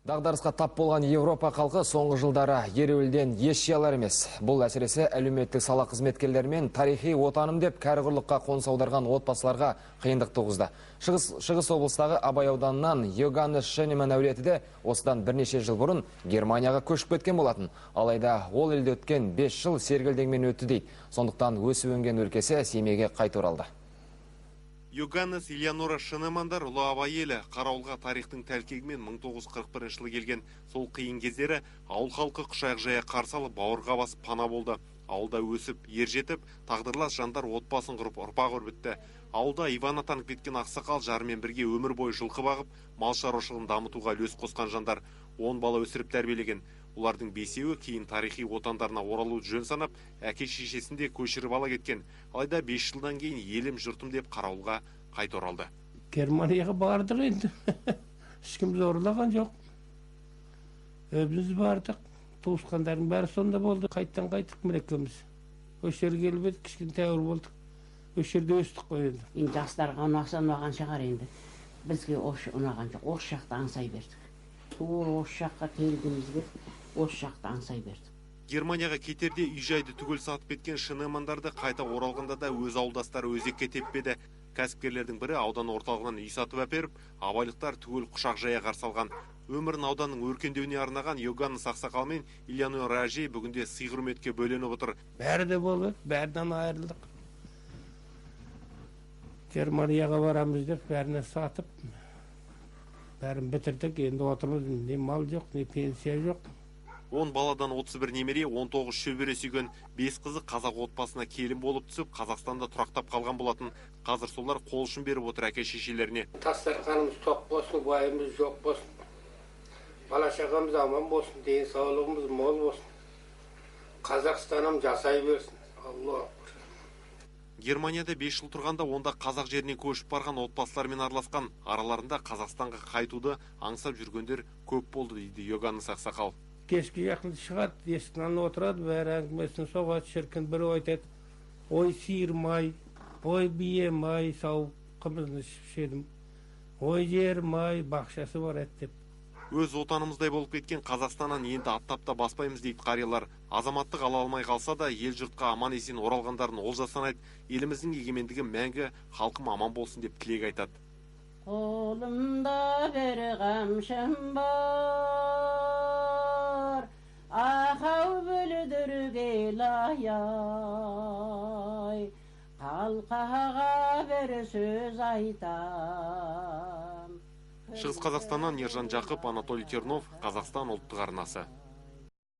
Дағдарысқа тап болған Европа халқы соңғы жылдары ереуілден еш алар емес. Бұл әсіресе әлеуметтік сала қызметкерлері мен тарихи отаным деп кәрі құрлыққа қоныс аударған отбасыларға қиындық туғызды. Шығыс облыстағы Абай ауданынан Йоганнес Шенеман әулеті де осыдан бірнеше жыл бұрын Германияға көшіп кеткен болатын. Алайда ол елде өткен 5 жыл сергелдеңмен өтті дейді. Сондықтан өсіп өнген өлкесі Семейге қайта оралды. Йоганнес Ильянора Шенемандар ұлы Абай елі қарауылға тарихтың тәлкегімен 1941 жылы келген. Сол қиын кездері ауыл халқы құшақ жая қарсы алып бауырға басып пана болды. Ауылда өсіп, ержетіп, тағдырлас жандар отбасын құрып ұрпақ өрбітті. Ауылда Иван атанып кеткен ақсақал жарымен бірге өмір бойы жылқы бағып, мал шаруашылығын дамытуға үлес қосқан жандар 10 бала өсіріп тәрбиелеген. Олардың 5-еуі кейін тарихи отандарына оралуды жөн санап, әке шешесін де көшіріп ала кеткен. Алайда 5 жылдан кейін елім жұртым деп қарауылға қайта оралды. Германияға бардық енді. Ешкім зорлаған жоқ. Өзіміз бардық. Туысқандардың бәрі сонда болды. Қайттан қайттық мілекеміз. Осы жерге келіп едік, кішкене тәуір болдық. Осы жерде өстік қой енді. Енді жастарға ұнаған шығар енді. Бізге ұнаған жоқ. Осы жақта аңсай бердік. Осы жаққа келгенімізге осы жақта аңсай бердік. Германияға кетерде үй-жайды түгел сатып кеткен Шенемандарды қайта оралғанда да өз ауылдастары өзекке теппеді. Кәсіпкерлердің бірі аудан орталығынан үй сатып әперіп, абайлықтар түгел құшақ жая қарсы алған. Өмірін ауданның өркендеуіне арнаған Йоганнес ақсақал мен Ильянора әже бүгінде сый-құрметке бөленіп отыр. Бәрі де болды, бәрінен айырылдық. Германияға барамыз деп бәріне сатып, бәрін бітірдік. Енді отырмыз, не мал жоқ, не пенсия жоқ. 10 баладан 31 немере, 19 шөбере сүйген 5 қызы қазақ отбасына келін болып түсіп, Қазақстанда тұрақтап қалған болатын. Қазір солар қол ұшын беріп отыр әке шешелеріне. Дастарханымыз тоқ болсын, уайымыз жоқ болсын. Бала-шағамыз аман болсын, денсаулығымыз мол болсын. Қазақстаным жасай берсін. Алла. Германияда 5 жыл тұрғанда онда қазақ жеріне көшіп барған отбасылармен араласқан. Араларында Қазақстанға қайтуды аңсап жүргендер көп болды дейді Йоганнес ақсақал. Кешке жақын шығады, есіктен отырады, бәрі әңгімесін соғады, шіркін бірі айтады. Ой, сиырмай, ой, биемай, сау қымызын ішедім. Ой, жермай, бақшасы бар еді деп. Өз отанымыздай болып кеткен Қазақстаннан енді аттап баспаймыз дейді қариялар. Азаматтық ала алмай қалса да ел жұртқа аман есен оралғандарын олжа санайды. Еліміздің егемендігі мәңгі, халқым аман болсын деп тілек айтады. Қолымда бір қамшым бар, ақау бүлдірге лаяй, қалқаға бір сөз айтам. Шығыс Қазақстаннан Ержан Жақып, Анатолий Тернов, Қазақстан ұлттық арнасы.